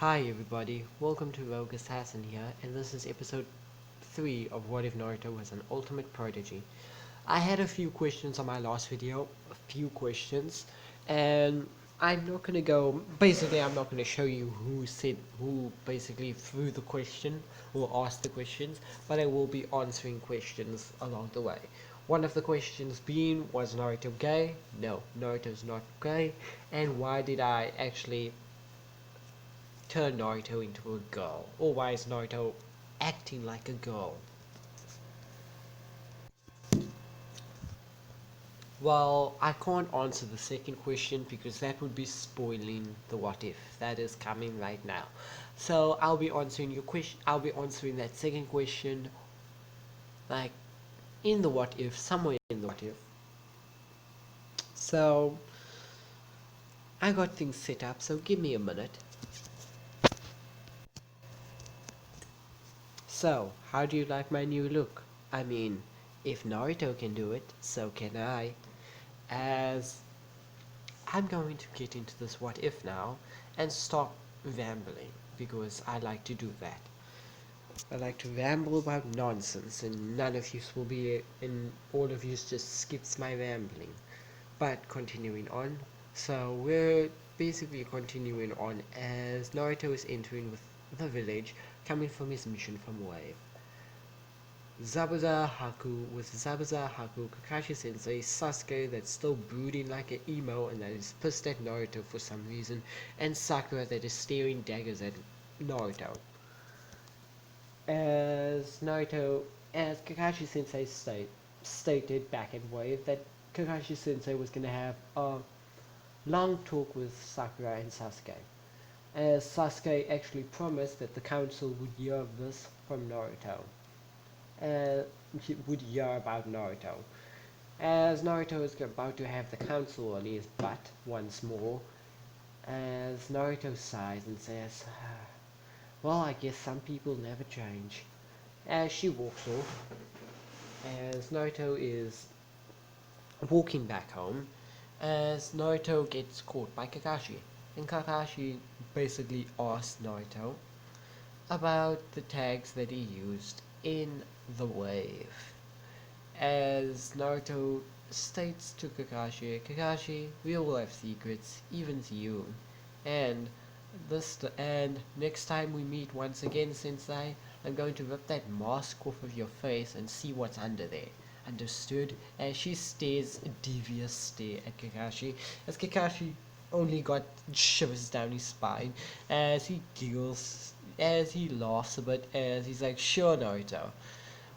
Hi everybody, welcome to Rogue Assassin here, and this is episode 3 of What If Naruto Was an Ultimate Prodigy. I had a few questions on my last video, and I'm not gonna show you who basically threw the question or asked the questions, but I will be answering questions along the way. One of the questions being, was Naruto gay? No, Naruto's not gay, and why did I actually turn Naruto into a girl? Or why is Naruto acting like a girl? Well, I can't answer the second question because that would be spoiling the what if that is coming right now. So I'll be answering your question. I'll be answering that second question, like in the what if, somewhere in the what if. So I got things set up. So give me a minute. So how do you like my new look? I mean, if Naruto can do it, so can I. As I'm going to get into this what if now and stop rambling because I like to do that. I like to ramble about nonsense and none of you will be and all of you just skips my rambling. But continuing on, so we're basically continuing on as Naruto is entering with the village coming from his mission from Wave. Zabuza, Haku, Kakashi Sensei, Sasuke that's still brooding like an emo and that is pissed at Naruto for some reason, and Sakura that is staring daggers at Naruto. As Naruto, as Kakashi Sensei stated back in Wave that Kakashi Sensei was gonna have a long talk with Sakura and Sasuke. As Sasuke actually promised that the council would hear of this from Naruto. Would hear about Naruto. As Naruto is about to have the council on his butt once more, as Naruto sighs and says, well, I guess some people never change. As she walks off, as Naruto is walking back home, as Naruto gets caught by Kakashi. And Kakashi basically asks Naruto about the tags that he used in the wave. As Naruto states to Kakashi, we all have secrets, even to you. And next time we meet once again, Sensei, I'm going to rip that mask off of your face and see what's under there. Understood? As she stares a devious stare at Kakashi, as Kakashi only got shivers down his spine, as he giggles, as he laughs a bit, as he's like, sure, Naruto.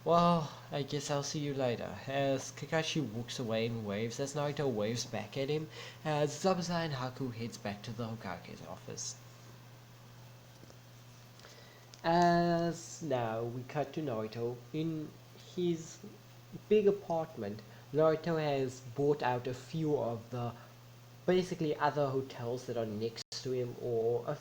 Well, I guess I'll see you later. As Kakashi walks away and waves, as Naruto waves back at him, as Zabuza and Haku heads back to the Hokage's office. As now we cut to Naruto in his big apartment. Naruto has bought out a few of the basically other hotels that are next to him, or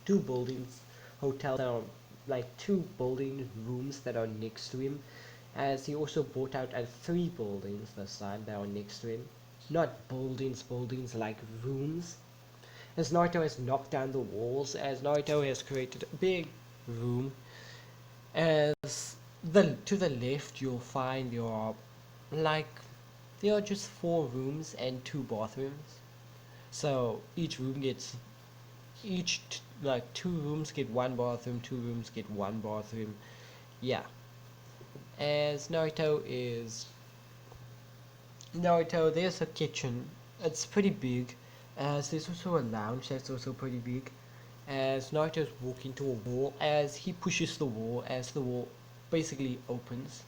two buildings, hotels that are like two building rooms that are next to him. As he also bought out 3 buildings this time that are next to him, not buildings like rooms. As Naruto has knocked down the walls, as Naruto has created a big room. As to the left you'll find like there are just 4 rooms and 2 bathrooms. So like 2 rooms get 1 bathroom, 2 rooms get 1 bathroom. Yeah. As Naruto, there's a kitchen. It's pretty big. As there's also a lounge that's also pretty big. As Naruto's walking to a wall, as he pushes the wall, as the wall basically opens.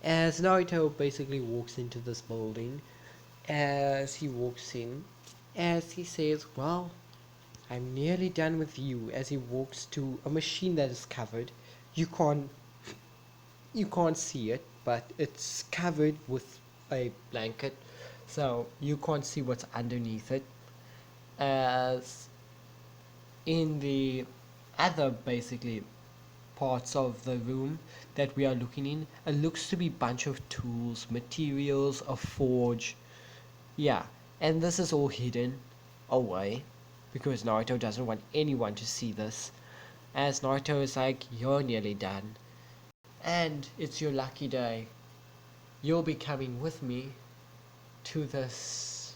As Naruto basically walks into this building, as he walks in, as he says, well, I'm nearly done with you, as he walks to a machine that is covered. You can't see it, but it's covered with a blanket, so you can't see what's underneath it. As in the other basically parts of the room that we are looking in, it looks to be a bunch of tools, materials, a forge. Yeah, and this is all hidden away because Naruto doesn't want anyone to see this, as Naruto is like, you're nearly done, and it's your lucky day. You'll be coming with me to this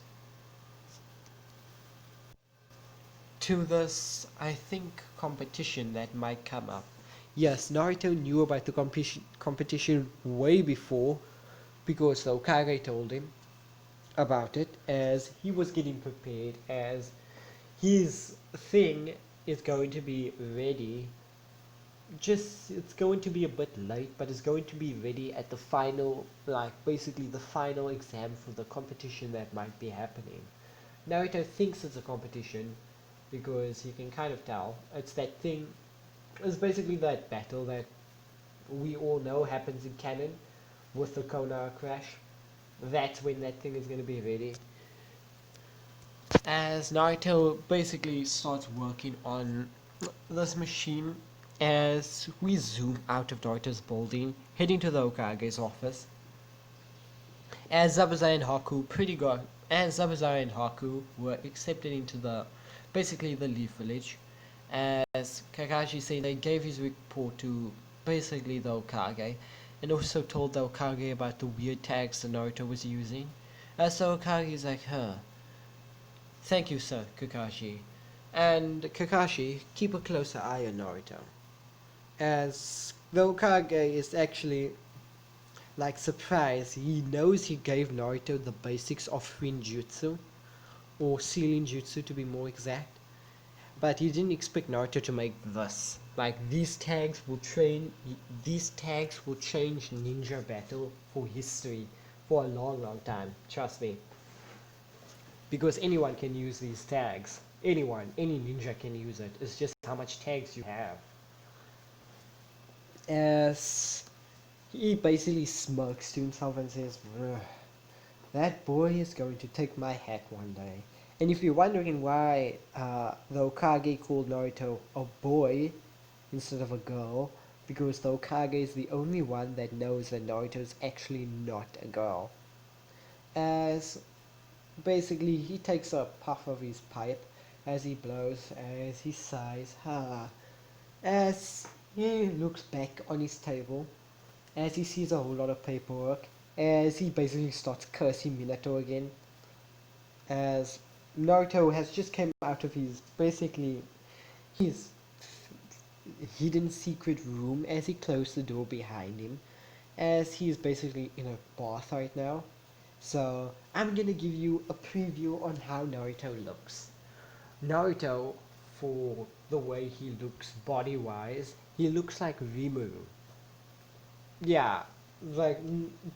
I think competition that might come up. Yes, Naruto knew about the competition way before because the Hokage told him about it, as he was getting prepared, as his thing is going to be ready. Just, it's going to be a bit late, but it's going to be ready at the final, like basically the final exam for the competition that might be happening. Naruto thinks it's a competition because he can kind of tell it's that thing. It's basically that battle that we all know happens in canon with the Konoha crash. That's when that thing is going to be ready. As Naruto basically starts working on this machine, as we zoom out of Naruto's building, heading to the Hokage's office, as Zabuza and Haku were accepted into the basically the Leaf Village, as Kakashi said they gave his report to basically the Hokage, and also told the Hokage about the weird tags that Naruto was using. As the Hokage is like, thank you, sir, Kakashi. And Kakashi, keep a closer eye on Naruto. As the Hokage is actually like surprised, he knows he gave Naruto the basics of Rinjutsu, or Sealing Jutsu to be more exact. But he didn't expect Naruto to make this. Like, these tags will change ninja battle for history for a long, long time. Trust me. Because anyone can use these tags. Anyone, any ninja can use it. It's just how much tags you have. As he basically smirks to himself and says, that boy is going to take my hat one day. And if you're wondering why the Hokage called Naruto a boy instead of a girl, because the Hokage is the only one that knows that Naruto is actually not a girl. As basically he takes a puff of his pipe as he blows, as he sighs, as he looks back on his table, as he sees a whole lot of paperwork, as he basically starts cursing Minato again, as Naruto has just come out of his hidden secret room, as he closed the door behind him, as he's basically in a bath right now. So I'm gonna give you a preview on how Naruto looks. Naruto, for the way he looks body wise, he looks like Rimuru. Yeah, like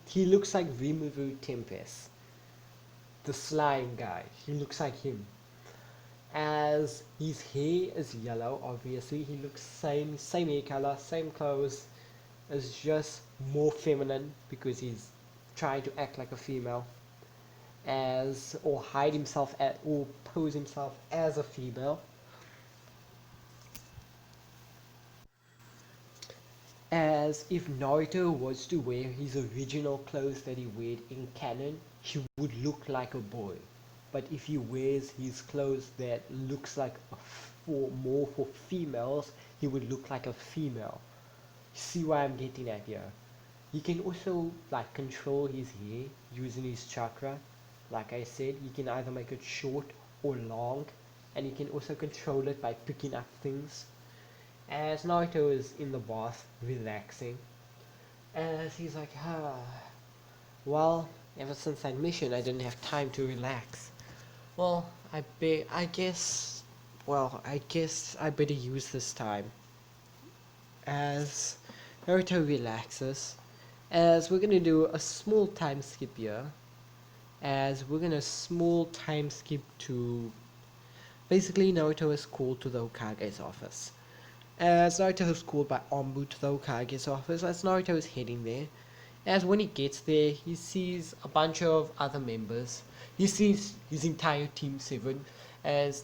he looks like Rimuru Tempest, the slime guy. He looks like him. As his hair is yellow, obviously he looks same hair color, same clothes. It's just more feminine because he's trying to act like a female, as or hide himself at or pose himself as a female. As if Naruto was to wear his original clothes that he wore in canon, he would look like a boy. But if he wears his clothes that looks like more for females, he would look like a female. See what I'm getting at here? He can also like control his hair using his chakra. Like I said, he can either make it short or long, and he can also control it by picking up things. As Naruto is in the bath, relaxing, as he's like, well, ever since that mission, I didn't have time to relax. Well, I guess I better use this time. As Naruto relaxes, as we're gonna do a small time skip here, as we're gonna small time skip to basically Naruto is called to the Hokage's office. As Naruto is called by Anbu to the Hokage's office, as Naruto is heading there, as when he gets there, he sees a bunch of other members. He sees his entire Team 7, as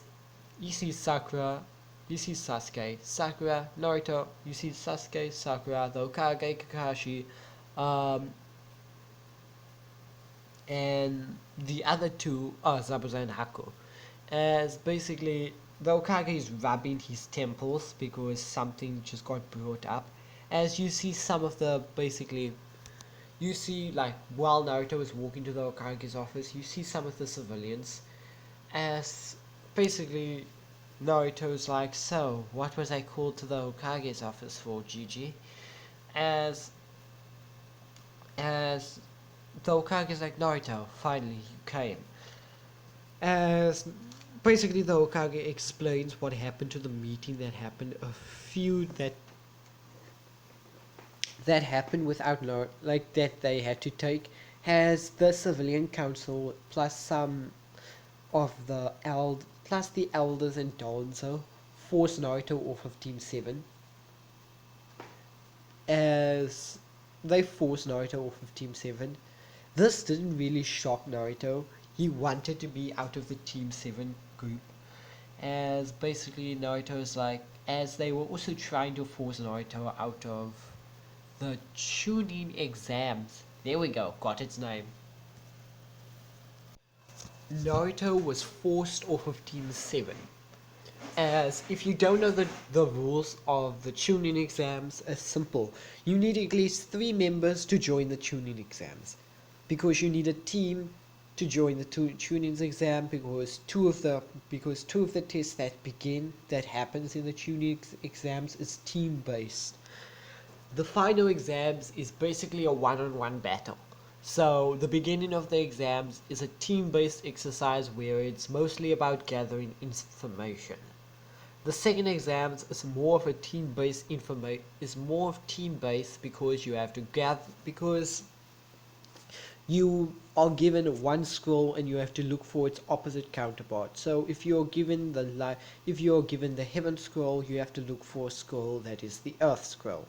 he sees Sakura, you see Sasuke, Sakura, Naruto, you see Sasuke, Sakura, the Hokage, Kakashi, and the other two are Zabuza and Haku. as basically the Okage is rubbing his temples because something just got brought up. As you see some of the basically you see like while Naruto is walking to the Okage's office, you see some of the civilians as basically Naruto's like, so what was I called to the Okage's office for, Gigi? As as the Okage's like, Naruto, finally you came. As basically the Okage explains what happened to the meeting that happened a few that happened without no like that they had to take, has the civilian council plus some of the plus the elders and Donzo forced Naruto off of Team 7, as they forced Naruto off of Team 7. This didn't really shock Naruto. He wanted to be out of the Team 7 group, as basically Naruto's like, as they were also trying to force Naruto out of the Chunin exams. There we go, got its name. Naruto was forced off of Team 7. As if you don't know the rules of the Chunin exams, it's simple. You need at least 3 members to join the Chunin exams. Because you need a team to join the Chunin exam, because two of the tests that happens in the Chunin exams is team based. The final exams is basically a one-on-one battle. So the beginning of the exams is a team-based exercise where it's mostly about gathering information. The second exams is more of a team-based because you have to gather, because you are given one scroll and you have to look for its opposite counterpart. So if you're given the heaven scroll, you have to look for a scroll that is the earth scroll.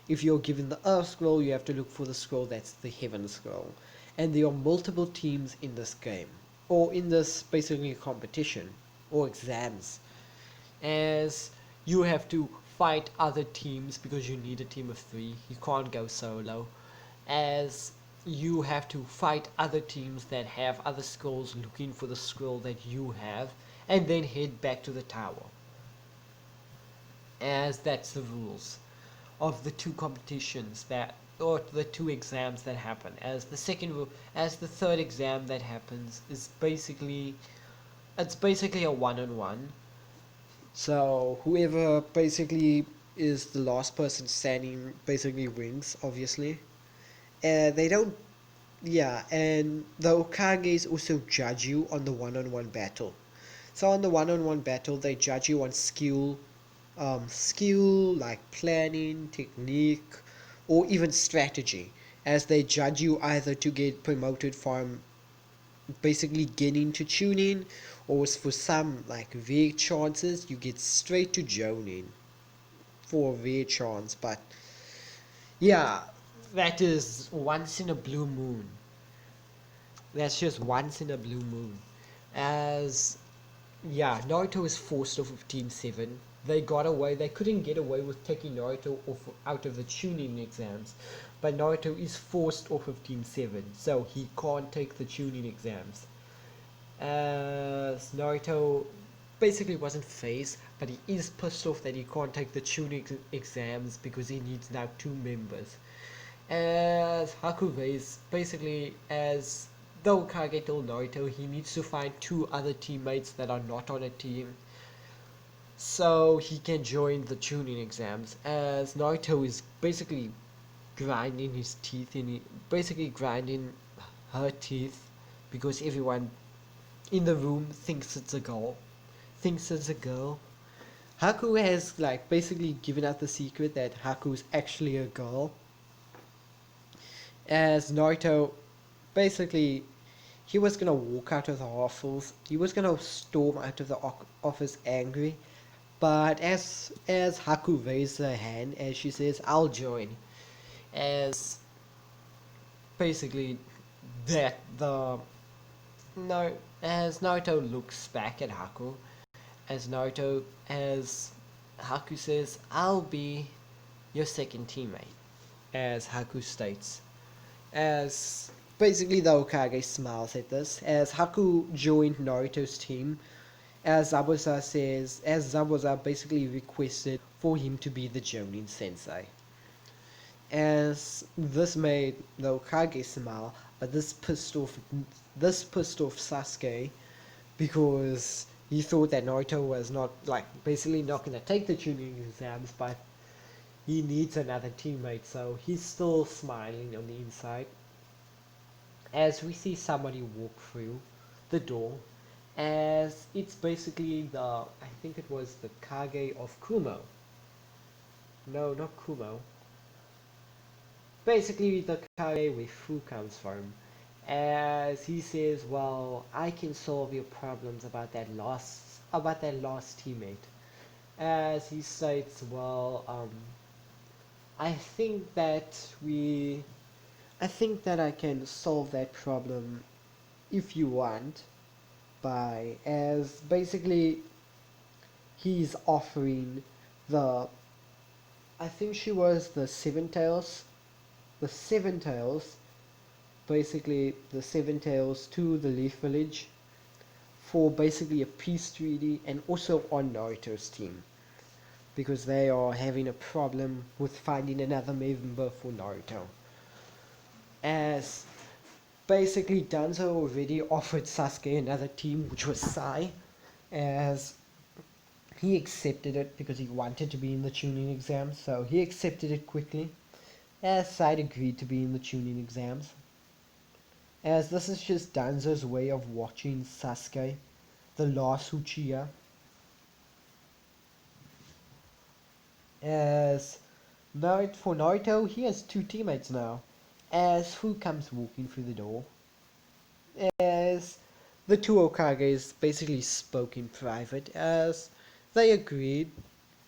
If you're given the earth scroll, you have to look for the scroll that's the heaven scroll. And there are multiple teams in this game, or in this basically competition, or exams, as you have to fight other teams because you need a team of 3. You can't go solo, as you have to fight other teams that have other scrolls looking for the scroll that you have, and then head back to the tower, as that's the rules of the 2 competitions that, or the 2 exams that happen. As the third exam that happens is basically a one-on-one. So whoever basically is the last person standing basically wins, obviously. They don't Yeah, and the Okages also judge you on the one-on-one battle. So on the one-on-one battle, they judge you on skill like planning, technique, or even strategy, as they judge you either to get promoted from basically getting to Chunin, or for some like rare chances you get straight to Jonin for a rare chance. But yeah, that is once in a blue moon. That's just once in a blue moon. As yeah, Naruto is forced off of Team 7. They couldn't get away with taking Naruto out of the Chunin exams. But Naruto is forced off of Team 7, so he can't take the Chunin exams. As Naruto basically wasn't phased, but he is pissed off that he can't take the Chunin exams because he needs now 2 members. As Hakure's basically, as though Kage told Naruto, he needs to find 2 other teammates that are not on a team so he can join the Chunin exams, as Naruto is basically grinding his teeth basically grinding her teeth because everyone in the room thinks it's a girl. Haku has like basically given out the secret that Haku is actually a girl, as Naruto basically he was gonna walk out of the office. He was gonna storm out of the office angry, but as Haku raised her hand, as she says, "I'll join," as basically that the no as Naruto looks back at Haku, as Haku says, "I'll be your second teammate," as Haku states. As basically the Okage smiles at this, as Haku joined Naruto's team as Zabuza basically requested for him to be the Jonin sensei. As this made the Okage smile, but this pissed off Sasuke because he thought that Naruto was not like basically not gonna take the Chunin exams, but he needs another teammate, so he's still smiling on the inside. As we see somebody walk through the door, as it's basically I think it was the Kage of Kumo. No, not Kumo. Basically the Kage where Fu comes from. As he says, well, I can solve your problems about that lost teammate. As he states, well, I think that we I think that I can solve that problem if you want by as basically he's offering the I think she was the seven tails basically the seven tails to the Leaf Village for basically a peace treaty and also on Naruto's team because they are having a problem with finding another member for Naruto. As basically Danzo already offered Sasuke another team, which was Sai, as he accepted it because he wanted to be in the Chunin exam, so he accepted it quickly, as Sai agreed to be in the Chunin exams. As this is just Danzo's way of watching Sasuke, the last Uchiha, as for Naruto, he has two teammates now, as Fu comes walking through the door, as the two Okages basically spoke in private as they agreed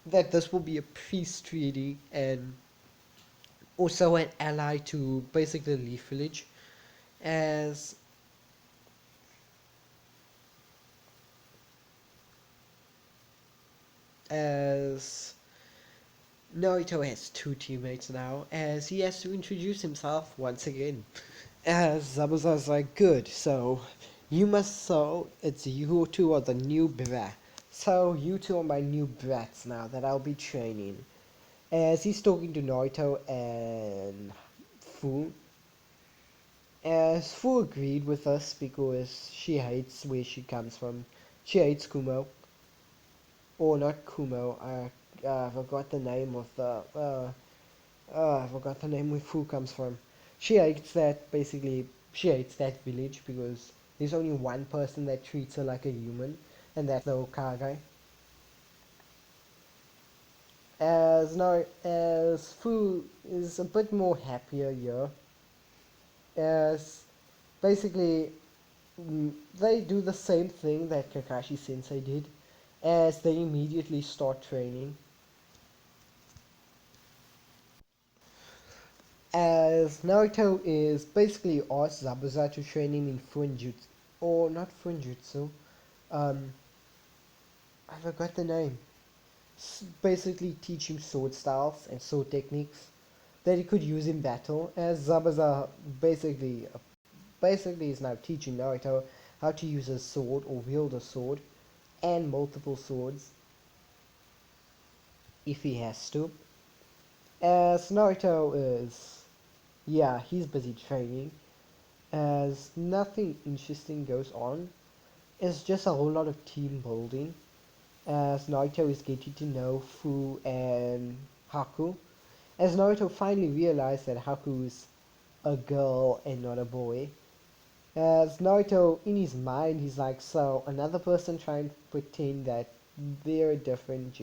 that this will be a peace treaty and also an ally to basically the Leaf Village as as Naruto has two teammates now as he has to introduce himself once again. As Zabuza's like, good, so it's you two are the new brat. So you two are my new brats now that I'll be training. As he's talking to Naruto and Fu. As Fu agreed with us because she hates where she comes from. She hates Kumo. Or not Kumo, I forgot the name of I forgot the name where Fu comes from. She hates that village because there's only one person that treats her like a human, and that's the Okage. As Fu is a bit more happier here, as basically they do the same thing that Kakashi Sensei did, as they immediately start training. As Naruto is basically asked Zabuza to train him in Funjutsu, or not Funjutsu, um, I forgot the name. Basically teach him sword styles and sword techniques that he could use in battle. As Zabuza basically is now teaching Naruto how to use a sword or wield a sword and multiple swords if he has to. As Naruto is, yeah, he's busy training. As nothing interesting goes on, it's just a whole lot of team building. As Naruto is getting to know Fu and Haku. As Naruto finally realized that Haku is a girl and not a boy. As Naruto, in his mind, he's like, so another person trying to pretend that they're different,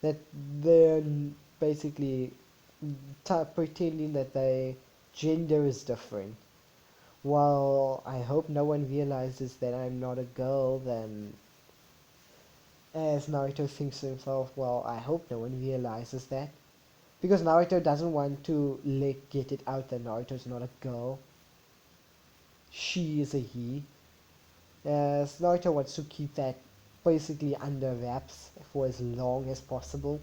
that they're basically pretending that their gender is different. Well, I hope no one realizes that I'm not a girl, then as Naruto thinks to himself, well, I hope no one realizes that. Because Naruto doesn't want to get it out that Naruto's not a girl. She is a he. As Naruto wants to keep that basically under wraps for as long as possible.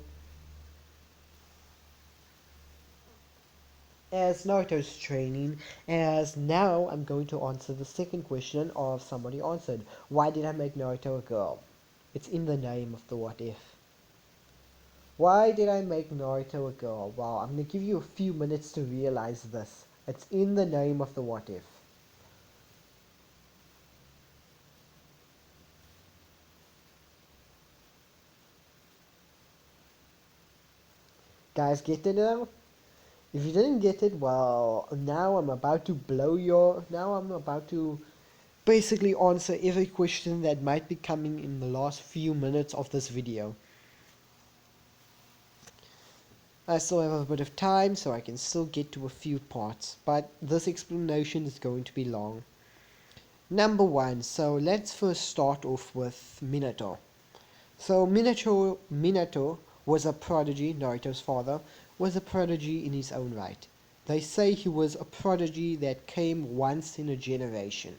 As Naruto's training, as now I'm going to answer the second question of somebody answered. Why did I make Naruto a girl? It's in the name of the what if. Why did I make Naruto a girl? Well, I'm gonna give you a few minutes to realize this. It's in the name of the what if. Guys, get it now? If you didn't get it, well, now I'm about to now I'm about to basically answer every question that might be coming in the last few minutes of this video. I still have a bit of time, so I can still get to a few parts, but this explanation is going to be long. Number one, so let's first start off with Minato. So Minato was a prodigy, Naruto's father, was a prodigy in his own right. They say he was a prodigy that came once in a generation.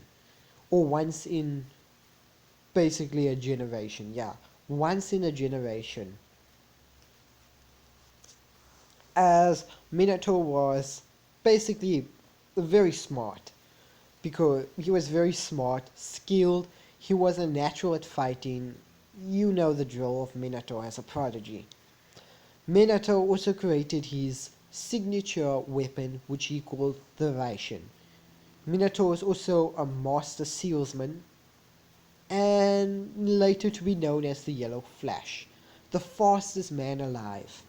Or once in basically a generation, yeah. Once in a generation. As Minato was basically very smart. Because he was very smart, skilled, he was a natural at fighting. You know the drill of Minato as a prodigy. Minato also created his signature weapon, which he called the Raishin. Minato was also a master sealsman, and later to be known as the Yellow Flash, the fastest man alive.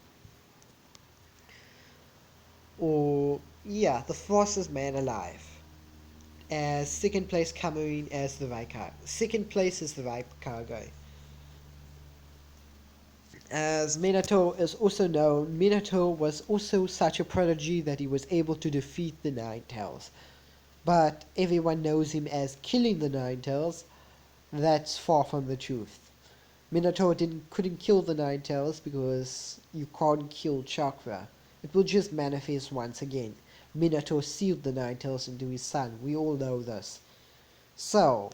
Or, yeah, the fastest man alive. As second place coming as the Raikage. Second place is the Raikage. As Minato is also known, Minato was also such a prodigy that he was able to defeat the Nine Tails. But everyone knows him as killing the Nine Tails. That's far from the truth. Minato couldn't kill the Nine Tails because you can't kill chakra. It will just manifest once again. Minato sealed the Nine Tails into his son. We all know this. So,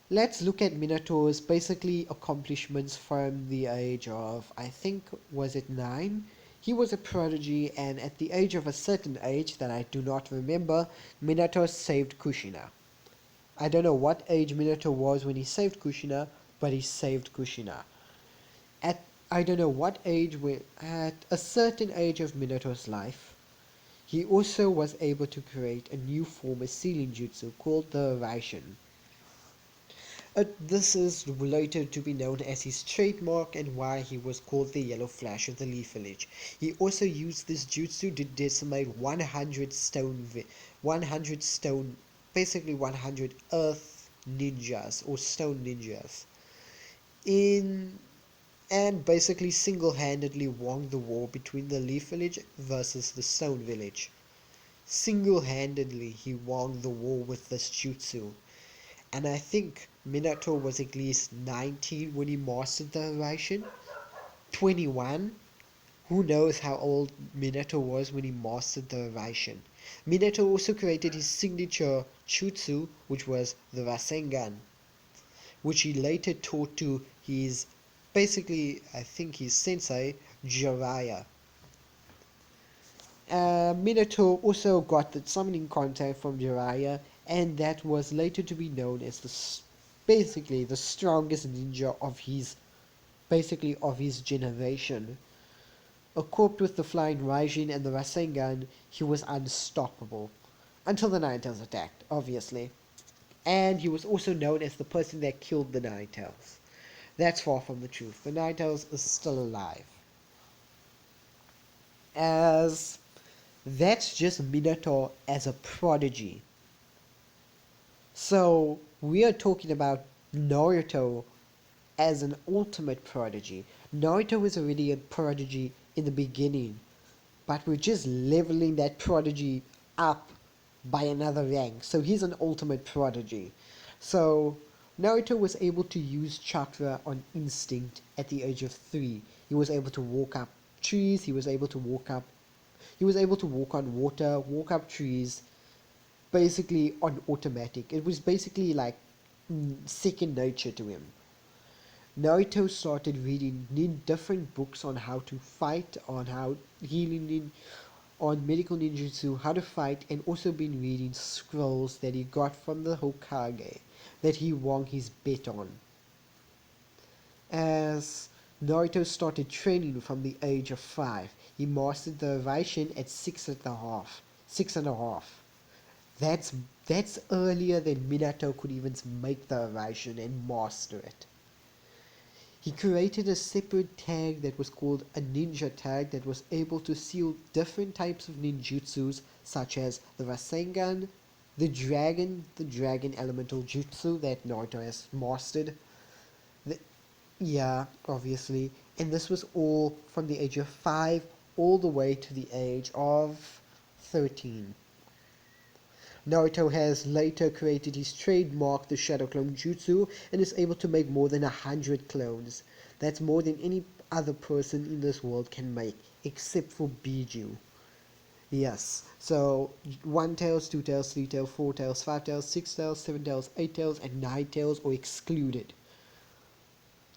let's look at Minato's basically accomplishments from the age of, I think, was it 9? He was a prodigy, and at the age of a certain age that I do not remember, Minato saved Kushina. I don't know what age Minato was when he saved Kushina, but he saved Kushina. At I don't know what age, at a certain age of Minato's life, he also was able to create a new form of sealing jutsu called the Raishin. This is later to be known as his trademark and why he was called the Yellow Flash of the Leaf Village. He also used this jutsu to decimate 100 stone, basically 100 earth ninjas or stone ninjas. In and basically single-handedly won the war between the Leaf Village versus the Stone Village. Single-handedly he won the war with this jutsu. And I think Minato was at least 19 when he mastered the Raishin. 21? Who knows how old Minato was when he mastered the Raishin. Minato also created his signature jutsu, which was the Rasengan, which he later taught to his, basically, I think his sensei, Jiraiya. Minato also got the summoning contact from Jiraiya, and that was later to be known as basically the strongest ninja of his generation. Equipped with the flying Raijin and the Rasengan, he was unstoppable until the Nine Tails attacked, obviously. And he was also known as the person that killed the Nine Tails. That's far from the truth. The Nine Tails is still alive. As that's just Minato as a prodigy. So we are talking about Naruto as an ultimate prodigy. Naruto was already a prodigy in the beginning, but we're just leveling that prodigy up by another rank. So he's an ultimate prodigy. So Naruto was able to use chakra on instinct at the age of 3. He was able to walk up trees, he was able to walk on water, walk up trees, basically on automatic. It was basically like second nature to him. Naruto started reading different books on how to fight, on how healing, on medical ninjutsu, how to fight, and also been reading scrolls that he got from the Hokage that he won his bet on. As Naruto started training from the age of 5, he mastered the Raishin at 6.5. 6.5. That's that's earlier than Minato could even make the Raishin and master it. He created a separate tag that was called a ninja tag that was able to seal different types of ninjutsus such as the Rasengan, the dragon elemental jutsu that Naruto has mastered. The, yeah, obviously. And this was all from the age of 5 all the way to the age of 13. Naruto has later created his trademark, the Shadow Clone Jutsu, and is able to make more than 100 clones. That's more than any other person in this world can make, except for Biju. Yes, so 1 tails, 2 tails, 3 tails, 4 tails, 5 tails, 6 tails, 7 tails, 8 tails, and 9 tails are excluded.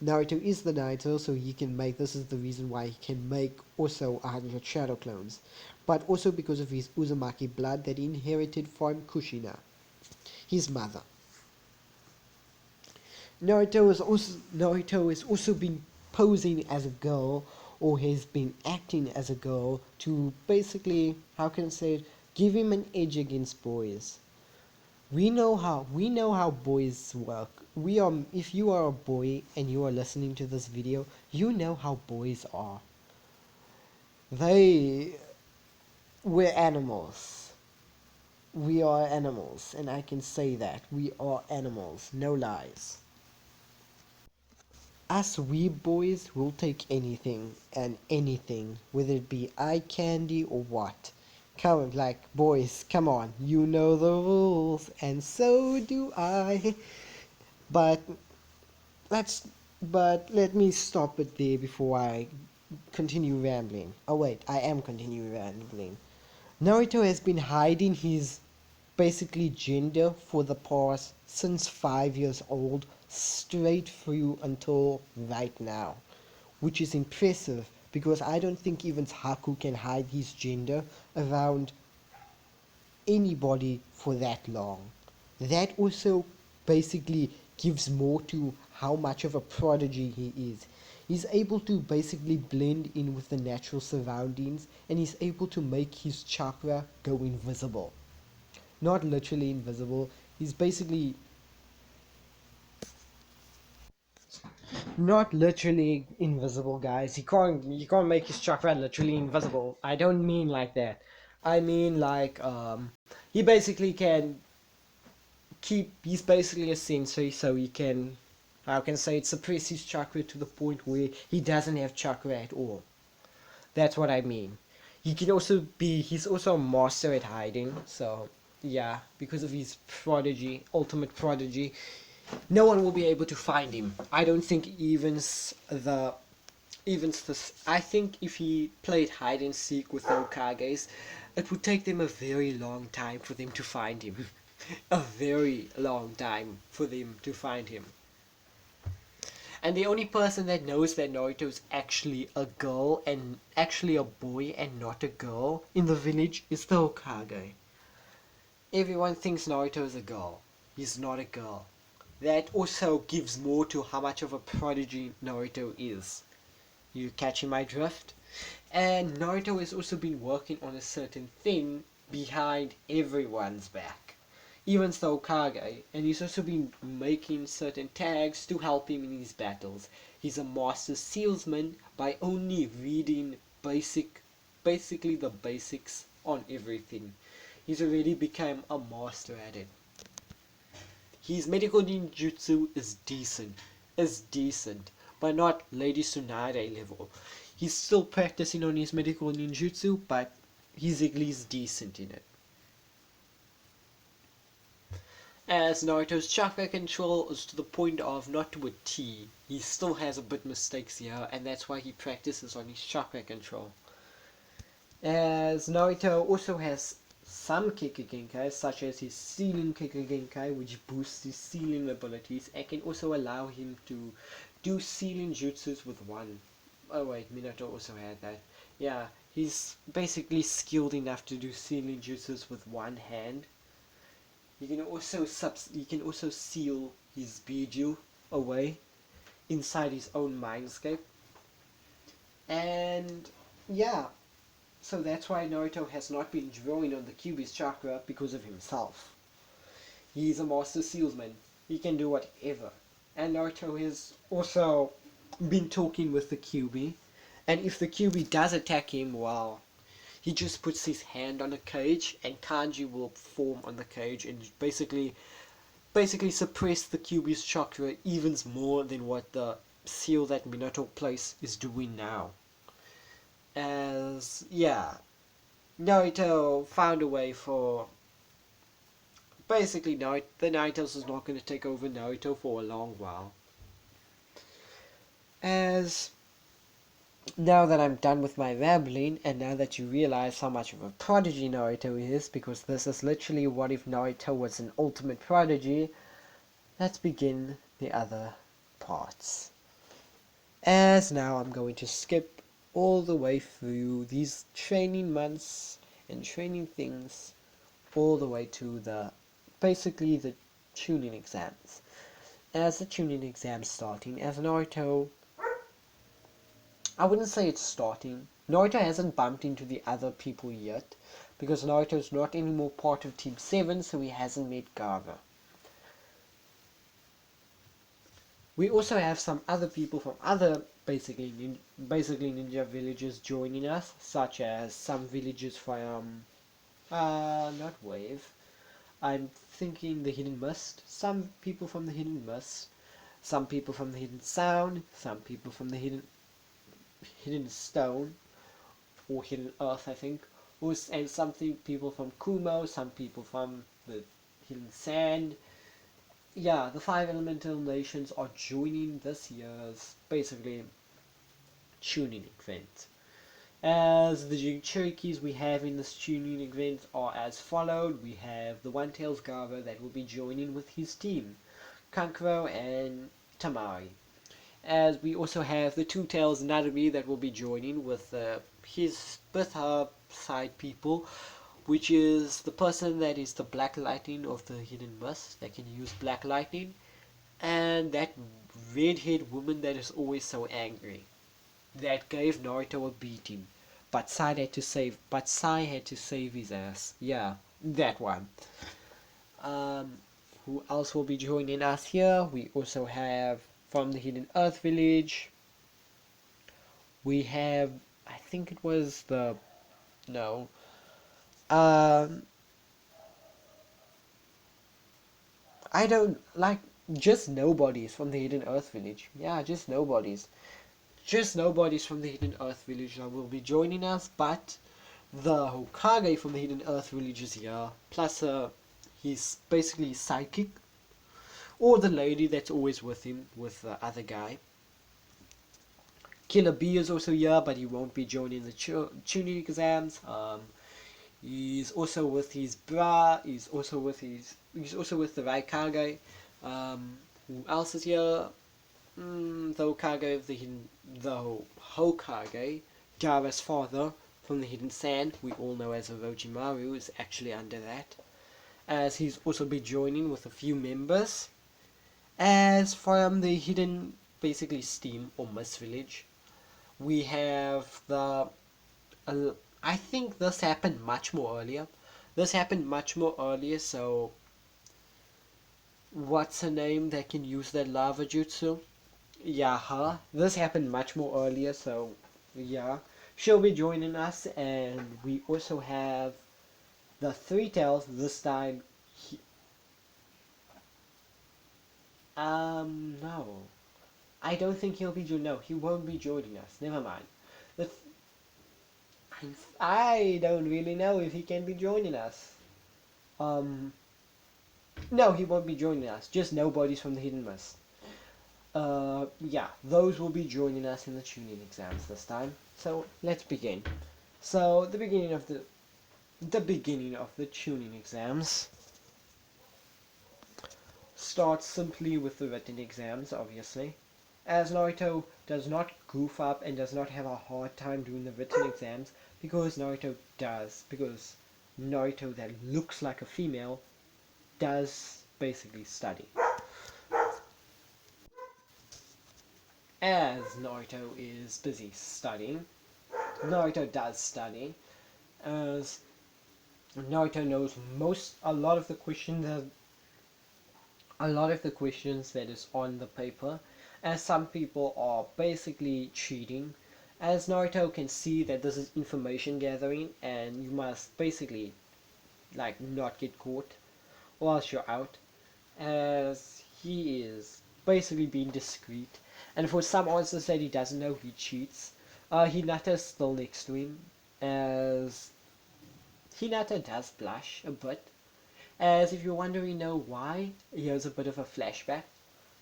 Naruto is the Naruto, so he can make, this is the reason why he can make also 100 shadow clones. But also because of his Uzumaki blood that he inherited from Kushina, his mother. Naruto has also been posing as a girl, or has been acting as a girl to basically, how can I say it, give him an edge against boys. We know how boys work. We are If you are a boy and you are listening to this video, you know how boys are. They We're animals. We are animals, and I can say that. We are animals, no lies. Us we boys will take anything and anything, whether it be eye candy or what. Come, like, boys, come on, you know the rules, and so do I. But let's but let me stop it there before I continue rambling. Oh wait, I am continuing rambling. Naruto has been hiding his basically gender for the past since 5 years old, straight through until right now, which is impressive because I don't think even Haku can hide his gender around anybody for that long. That also basically gives more to how much of a prodigy he is. He's able to basically blend in with the natural surroundings, and he's able to make his chakra go invisible. Not literally invisible, he's basically not literally invisible, guys. He can't make his chakra literally invisible. I don't mean like that. I mean like he basically can he's basically a sensei, so he can, how can I say it, suppress his chakra to the point where he doesn't have chakra at all. That's what I mean. He's also a master at hiding, so yeah, because of his prodigy, ultimate prodigy, no one will be able to find him. I don't think I think if he played hide and seek with the Hokages, it would take them a very long time for them to find him. A very long time for them to find him. And the only person that knows that Naruto is actually a girl and actually a boy and not a girl in the village is the Hokage. Everyone thinks Naruto is a girl. He's not a girl. That also gives more to how much of a prodigy Naruto is. You catching my drift? And Naruto has also been working on a certain thing behind everyone's back. Even the Hokage, and he's also been making certain tags to help him in his battles. He's a master salesman by only reading basically the basics on everything. He's already become a master at it. His medical ninjutsu is decent, but not Lady Tsunade level. He's still practicing on his medical ninjutsu, but he's at least decent in it. As Naruto's chakra control is to the point of not to a T, he still has a bit mistakes here, and that's why he practices on his chakra control. As Naruto also has some Kikagenkai, such as his Sealing Kikagenkai, which boosts his sealing abilities and can also allow him to do sealing jutsus with one. Oh wait, Minato also had that. Yeah, he's basically skilled enough to do sealing jutsus with one hand. He can also seal his Biju away. inside his own mindscape. And yeah, so that's why Naruto has not been drawing on the Kyuubi's chakra because of himself. He's a master sealsman. He can do whatever. And Naruto has also been talking with the Kyuubi. And if the Kyuubi does attack him, well, he just puts his hand on a cage and kanji will form on the cage and basically suppress the Kyuubi's chakra even more than what the seal that Minato placed is doing now. As yeah, Naruto found a way for basically the Naruto's is not going to take over Naruto for a long while. As now that I'm done with my rambling, and now that you realize how much of a prodigy Naruto is, because this is literally what if Naruto was an ultimate prodigy, let's begin the other parts. As now I'm going to skip all the way through these training months and training things all the way to basically the Chunin exams. As the Chunin exams starting, as Naruto, I wouldn't say it's starting. Naruto hasn't bumped into the other people yet, because Naruto's not anymore part of Team 7, so he hasn't met Gaara. We also have some other people from other basically ninja villages joining us, such as some villages from not Wave. I'm thinking the Hidden Mist. Some people from the Hidden Mist, some people from the Hidden Sound, some people from the Hidden Stone or Hidden Earth, I think, and some people from Kumo, some people from the Hidden Sand. Yeah, the 5 elemental nations are joining this year's basically tuning event. As the Cherokees we have in this tuning event are as followed. We have the One Tails Gaara that will be joining with his team, Kankuro and Tamari. As we also have the Two Tails Narumi that will be joining with her side people, which is the person that is the Black Lightning of the Hidden Mist that can use Black Lightning, and that red-haired woman that is always so angry, that gave Naruto a beating, but Sai had to save his ass. Yeah, that one. Who else will be joining us here? We also have from the Hidden Earth Village. We have, I think it was the no. I don't like just nobodies from the Hidden Earth Village. Yeah, just nobodies. Just nobodies from the Hidden Earth Village that will be joining us, but the Hokage from the Hidden Earth Village is here. Plus, he's basically sidekick, or the lady that's always with him, with the other guy. Killer B is also here, but he won't be joining the tuning exams. He's also with his bra. He's also with the Raikage. Who else is here? The Hokage, Gaara's father from the Hidden Sand, we all know as Orochimaru, is actually under that. As he's also be joining with a few members. As from the Hidden, basically Steam or Mist Village, we have I think this happened much more earlier. So what's her name that can use that lava jutsu? Yeah, her. This happened much more earlier, so yeah. She'll be joining us, and we also have the Three Tails this time. No. I don't think he'll be joining. No, he won't be joining us. Never mind. The I don't really know if he can be joining us. No, he won't be joining us. Just nobodies from the Hidden Mist. Yeah, those will be joining us in the tuning exams this time. So let's begin. So the beginning of the tuning exams starts simply with the written exams, obviously. As Naruto does not goof up and does not have a hard time doing the written exams, because Naruto that looks like a female does basically study. as Naruto is busy studying. Naruto does study, as Naruto knows a lot of the questions that is on the paper, as some people are basically cheating, as Naruto can see that this is information gathering and you must basically like not get caught whilst you're out, as he is basically being discreet, and for some answers that he doesn't know, he cheats. Hinata's still next to him, as Hinata does blush a bit. As if you're wondering why, here's a bit of a flashback.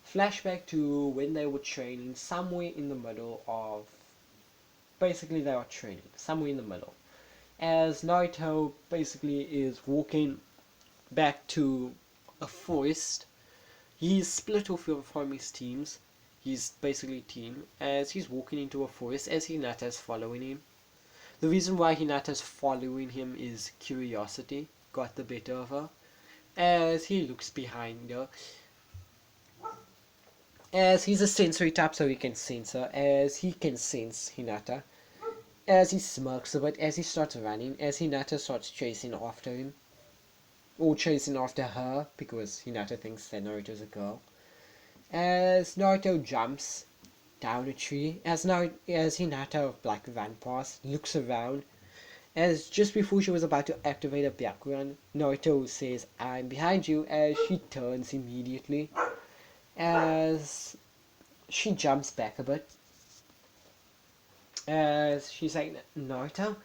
Flashback to when they were training somewhere in the middle of... Basically they are training somewhere in the middle. As Naruto basically is walking back to a forest. He's split off from his teams. He's basically team as he's walking into a forest as Hinata's following him. The reason why Hinata's following him is curiosity got the better of her. As he looks behind her, as he's a sensory type, so he can sense her, as he can sense Hinata. As he smirks a bit, as he starts running, as Hinata starts chasing after him, or chasing after her, because Hinata thinks that Naruto's a girl. As Naruto jumps down a tree, as Hinata like ran past, looks around, as just before she was about to activate a Byakugan, Naruto says, "I'm behind you," as she turns immediately, as she jumps back a bit, as she's like, "Naruto?"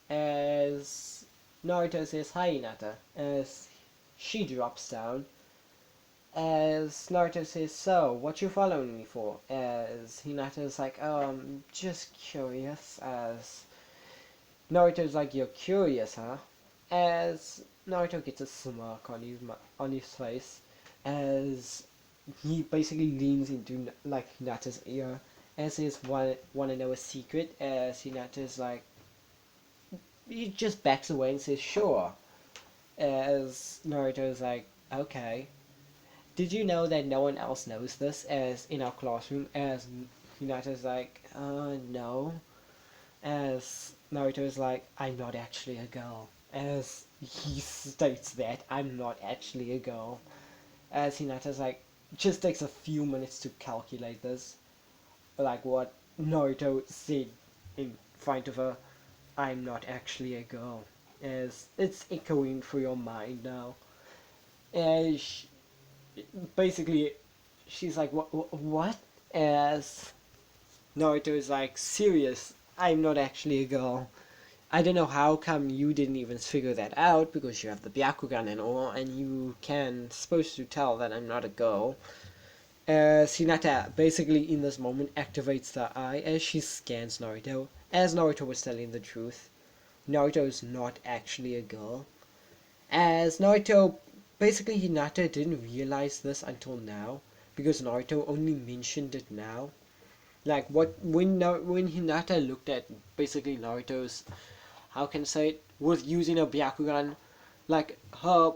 As Naruto says, "Hi, Hinata," as she drops down, as Naruto says, "So, what you following me for?" As Hinata's like, "Oh, I'm just curious," as Naruto's like, "You're curious, huh?" As Naruto gets a smirk on his face, as he basically leans into like Hinata's ear, as says, "Want to know a secret?" As Hinata's like, he just backs away and says, "Sure." As Naruto's like, "Okay. Did you know that no one else knows this?" As in our classroom, as Hinata's like, no." As Naruto's like, "I'm not actually a girl." As he states that, "I'm not actually a girl." As Hinata's like, just takes a few minutes to calculate this. Like what Naruto said in front of her, "I'm not actually a girl." As it's echoing through your mind now. As basically she's like, what?" As Naruto is like, "Serious, I'm not actually a girl. I don't know how come you didn't even figure that out, because you have the Byakugan and all, and you can supposed to tell that I'm not a girl." As Hinata basically in this moment activates the eye as she scans Naruto, as Naruto was telling the truth. Naruto is not actually a girl. As Naruto, basically Hinata didn't realize this until now, because Naruto only mentioned it now. Like when Hinata looked at basically Naruto's, how can I say it, was using a Byakugan, like her,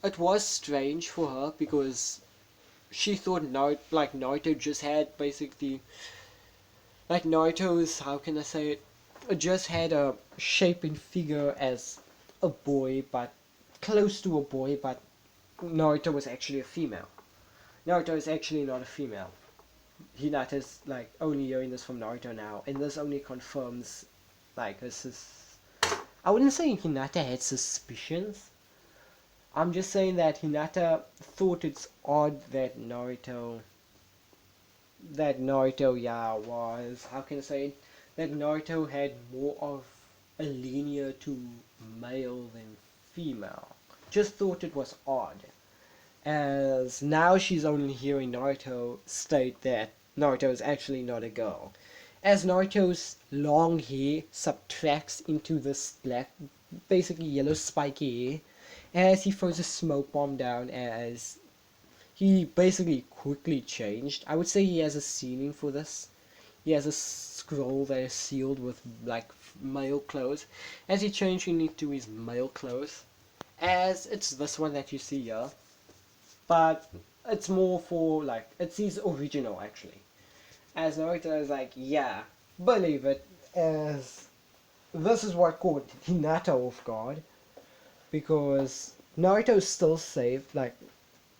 it was strange for her because she thought Naruto just had basically, like Naruto's, how can I say it, just had a shape and figure as a boy, but close to a boy, but Naruto was actually a female. Naruto is actually not a female. Hinata's like only hearing this from Naruto now, and this only confirms like I wouldn't say Hinata had suspicions. I'm just saying that Hinata thought it's odd that Naruto, yeah, was, how can I say it, that Naruto had more of a linear to male than female. Just thought it was odd. As now she's only hearing Naruto state that Naruto is actually not a girl. As Naruto's long hair subtracts into this black, basically yellow spiky hair, as he throws a smoke bomb down, as he basically quickly changed. I would say he has a ceiling for this. He has a scroll that is sealed with like male clothes, as he changed into his male clothes. As it's this one that you see here, but it's more for like, it's his original actually. As Naruto is like, yeah, believe it, as this is what caught Hinata off guard, because Naruto's still safe, like,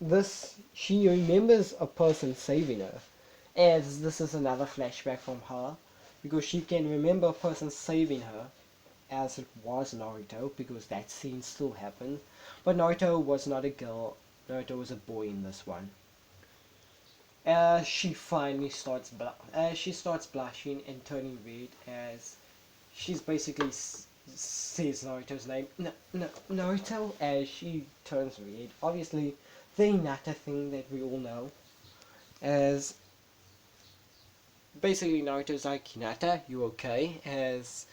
this, she remembers a person saving her, as this is another flashback from her, because she can remember a person saving her, as it was Naruto, because that scene still happened, but Naruto was not a girl, Naruto was a boy in this one. She finally starts as she starts blushing and turning red as she's basically says Naruto's name, Naruto, as she turns red. Obviously, the Hinata thing that we all know, as basically Naruto's like, Hinata, you okay? As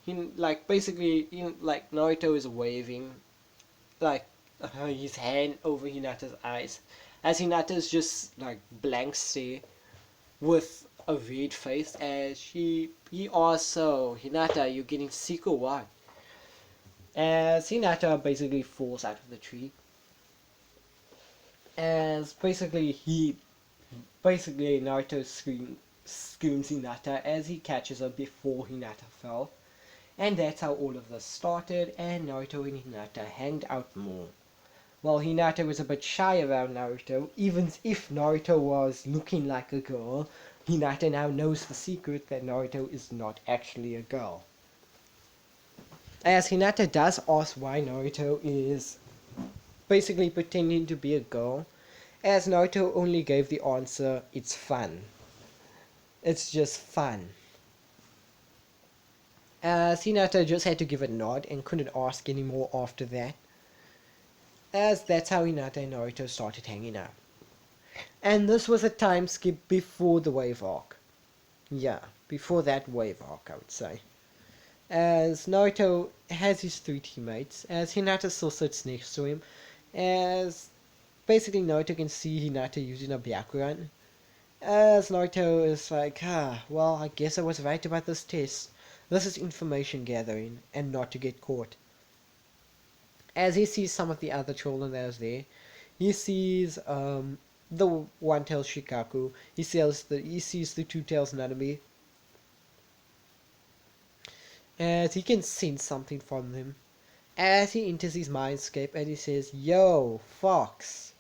he like basically like Naruto is waving like his hand over Hinata's eyes, as Hinata's just like blank stare with a red face as he also Hinata, you getting sick or what? As Hinata basically falls out of the tree. As basically Naruto screams Hinata as he catches her before Hinata fell. And that's how all of this started, and Naruto and Hinata hanged out more. Well, Hinata was a bit shy around Naruto, even if Naruto was looking like a girl. Hinata now knows the secret that Naruto is not actually a girl. As Hinata does ask why Naruto is basically pretending to be a girl, as Naruto only gave the answer, it's fun. It's just fun. As Hinata just had to give a nod and couldn't ask any more after that. As that's how Hinata and Naruto started hanging out. And this was a time skip before the wave arc. Yeah, before that wave arc, I would say. As Naruto has his three teammates, as Hinata still sits next to him, as basically Naruto can see Hinata using a Byakugan. As Naruto is like, well, I guess I was right about this test. This is information gathering, and not to get caught. As he sees some of the other children that is there, he sees the one-tailed Shikaku, he sees the two-tails Nanami, as he can sense something from them. As he enters his mindscape and he says, Yo, Fox,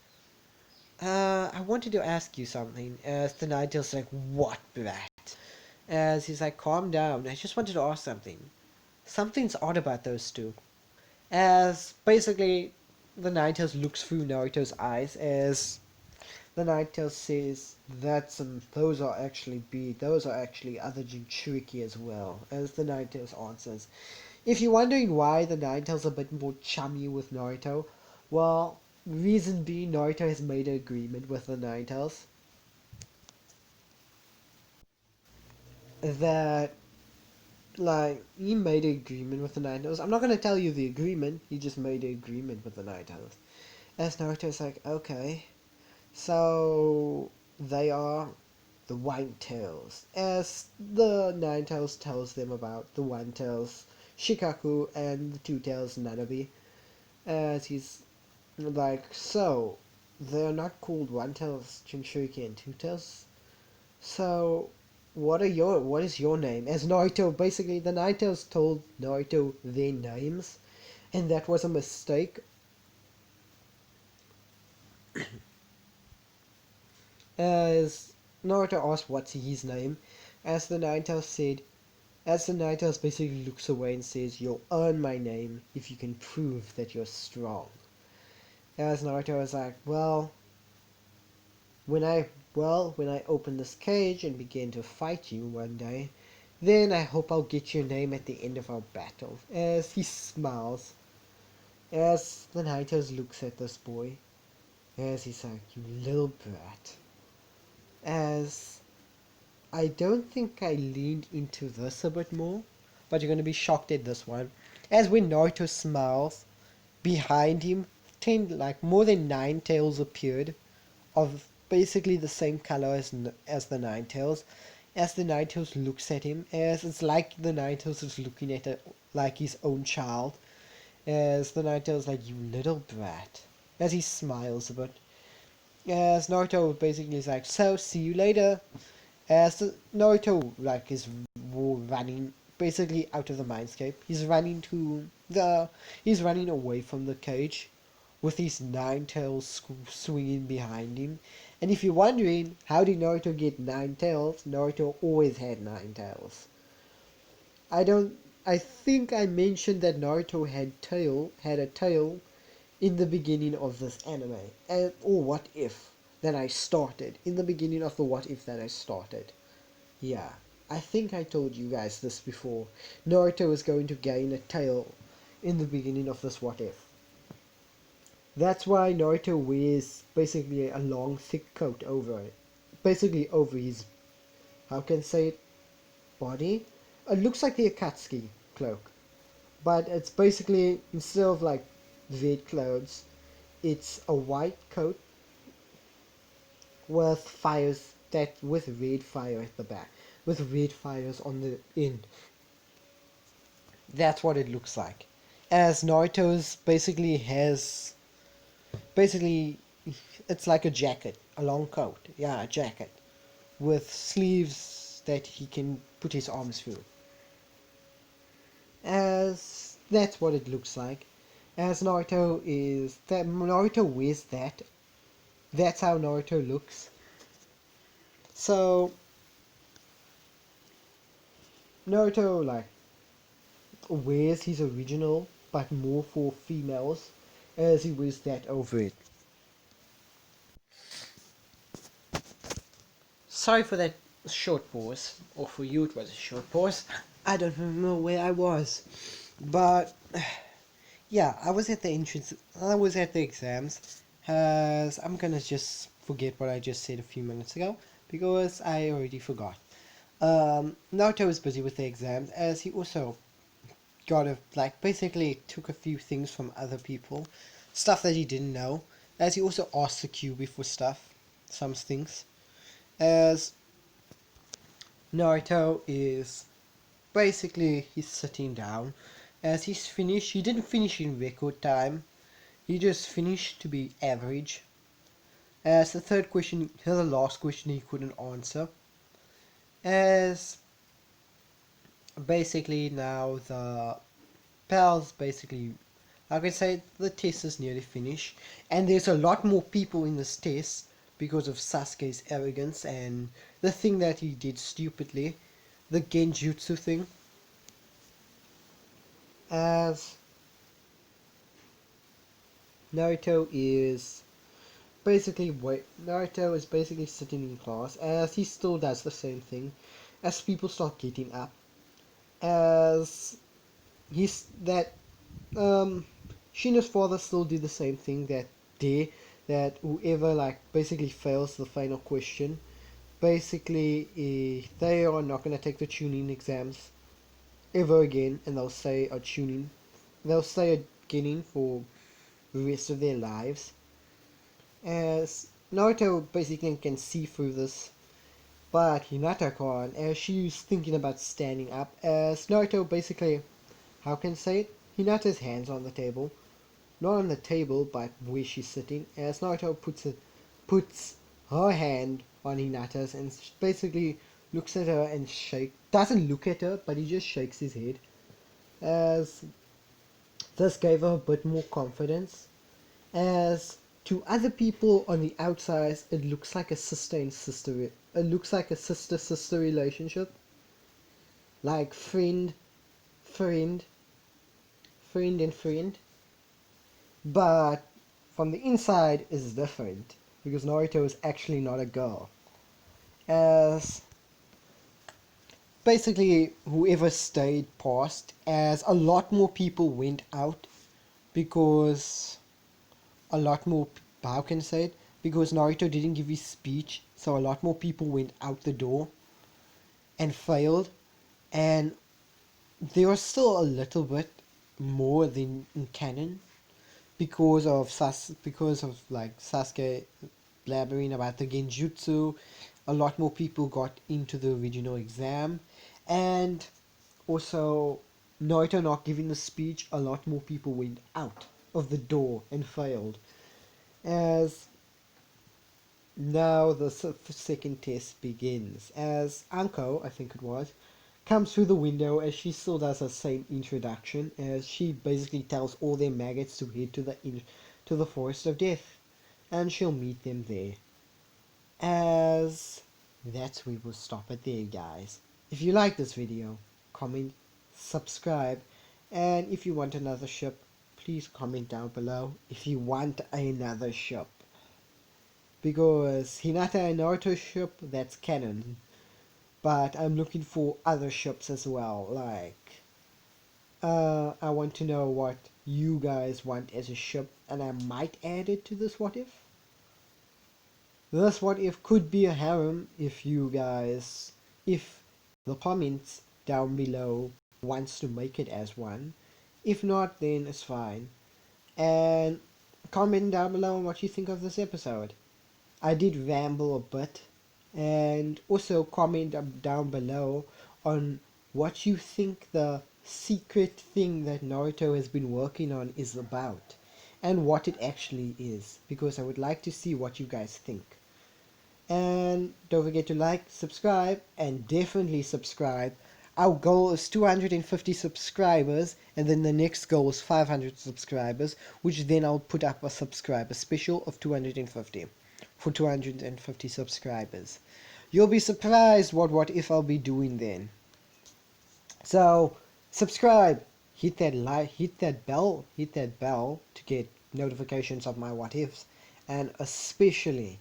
I wanted to ask you something. As the Ninetales like, what, brat? As he's like, calm down, I just wanted to ask something. Something's odd about those two. As basically the Ninetales looks through Naruto's eyes as the Ninetales says those are actually other Jinchuriki as well. As the Ninetales answers, if you're wondering why the Ninetales are a bit more chummy with Naruto, well, reason being Naruto has made an agreement with the Ninetales that like he made an agreement with the Ninetales. I'm not gonna tell you the agreement. He just made an agreement with the Ninetales. As Naruto's like, okay, so they are the Whitetails. As the Ninetales tells them about the One-Tails Shikaku and the Two-Tails Nanabe. As he's like, so they're not called One-Tails Jinchuriki and Two-Tails. So what is your name? As Naruto, basically the Ninetales told Naruto their names, and that was a mistake. As Naruto asked what's his name, as the Ninetales said, as the Ninetales basically looks away and says, you'll earn my name if you can prove that you're strong. As Naruto was like, when I when I open this cage and begin to fight you one day, then I hope I'll get your name at the end of our battle. As he smiles, as the Ninetales looks at this boy, as he's like, you little brat. As I don't think I leaned into this a bit more, but you're going to be shocked at this one. As when Naruto smiles, behind him, more than 9 tails appeared, of basically the same color as the Ninetales. As the Ninetales looks at him, as it's like the Ninetales is looking at it like his own child. As the Ninetales like, you little brat. As he smiles a bit. As Naruto basically is like, so see you later. As Naruto is running basically out of the mindscape. He's running away from the cage with his nine tails swinging behind him. And if you're wondering how did Naruto get nine tails, Naruto always had nine tails. I don't. I think I mentioned that Naruto had a tail in the beginning of this anime, or what if that I started in the beginning of the what if that I started. Yeah, I think I told you guys this before. Naruto is going to gain a tail in the beginning of this what if. That's why Naruto wears basically a long thick coat over it. Basically over his, how can I say it, body? It looks like the Akatsuki cloak. But it's basically, instead of red clothes, it's a white coat with fires with red fire at the back. With red fires on the end. That's what it looks like. As Naruto's basically it's like a jacket, a long coat. Yeah, a jacket. With sleeves that he can put his arms through. As that's what it looks like. As Naruto wears that. That's how Naruto looks. So Naruto wears his original but more for females as he wears that over it. Sorry for that short pause, or for you it was a short pause. I don't remember where I was. But yeah, I was at the entrance. I was at the exams. As I'm gonna just forget what I just said a few minutes ago because I already forgot. Naruto was busy with the exams as he also basically took a few things from other people, stuff that he didn't know. As he also asked the QB for stuff, some things. As Naruto is basically he's sitting down. As he's finished, he didn't finish in record time. He just finished to be average. As the last question he couldn't answer. As basically now the pals basically, I can say the test is nearly finished, and there's a lot more people in this test because of Sasuke's arrogance and the thing that he did stupidly, the genjutsu thing. As Naruto is Naruto is basically sitting in class as he still does the same thing. As people start getting up, as he's that Shina's father still did the same thing that whoever basically fails the final question, basically they are not gonna take the Chunin exams ever again, and they'll stay a Genin for the rest of their lives. As Naruto basically can see through this, but Hinata can't, as she's thinking about standing up, as Naruto basically, how can I say it? Hinata's hands on the table. Not on the table, but where she's sitting, as Naruto puts her hand on Hinata's and basically looks at her and doesn't look at her, but he just shakes his head, as this gave her a bit more confidence. As to other people on the outside, it looks like a sister and sister. It looks like a sister-sister relationship, like friend, and friend. But from the inside is different because Naruto is actually not a girl. As basically whoever stayed past, as a lot more people went out because a lot more, how can I say it? Because Naruto didn't give his speech, so a lot more people went out the door and failed, and there was still a little bit more than in canon because of Sasuke blabbering about the genjutsu. A lot more people got into the original exam, and also Naruto not giving the speech. A lot more people went out of the door and failed. As Now the second test begins, as Anko, I think it was, comes through the window as she still does the same introduction, as she basically tells all their maggots to head to the Forest of Death, and she'll meet them there. As that's we will stop it there, guys. If you like this video, comment, subscribe, and if you want another ship, please comment down below if you want another ship. Because Hinata and Naruto ship, that's canon. But I'm looking for other ships as well, like I want to know what you guys want as a ship, and I might add it to this what if. This what if could be a harem if you guys, if the comments down below wants to make it as one. If not, then it's fine. And comment down below on what you think of this episode. I did ramble a bit, and also comment down below on what you think the secret thing that Naruto has been working on is about, and what it actually is, because I would like to see what you guys think. And don't forget to like, subscribe, and definitely subscribe. Our goal is 250 subscribers, and then the next goal is 500 subscribers, which then I'll put up a subscriber special of 250 for 250 subscribers. You'll be surprised what if I'll be doing then. So subscribe, hit that like, hit that bell to get notifications of my what ifs, and especially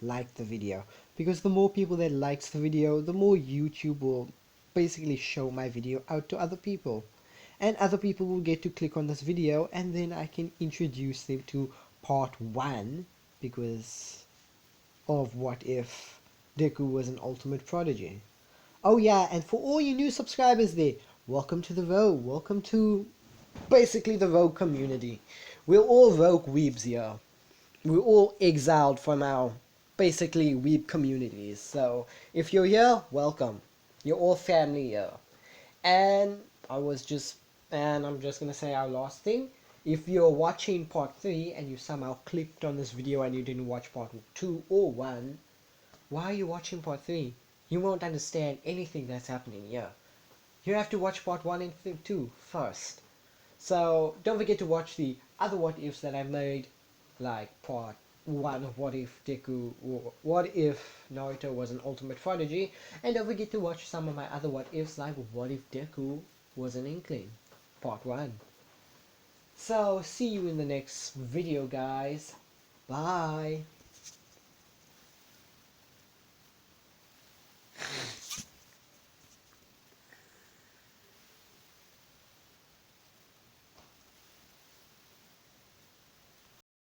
like the video, because the more people that likes the video, the more YouTube will basically show my video out to other people, and other people will get to click on this video, and then I can introduce them to part 1 because of what if Deku was an ultimate prodigy. Oh yeah, and for all you new subscribers there, welcome to the Rogue. Welcome to basically the Rogue community. We're all Rogue weebs here. We're all exiled from our basically weeb communities. So if you're here, welcome. You're all family here. And I'm just gonna say our last thing. If you're watching part 3 and you somehow clicked on this video and you didn't watch part 2 or 1, why are you watching part 3? You won't understand anything that's happening here. You have to watch part 1 and 2 first. So don't forget to watch the other what ifs that I made, like part 1 of what if Deku, or what if Naruto was an ultimate prodigy, and don't forget to watch some of my other what ifs, like what if Deku was an inkling, part 1. So see you in the next video, guys. Bye.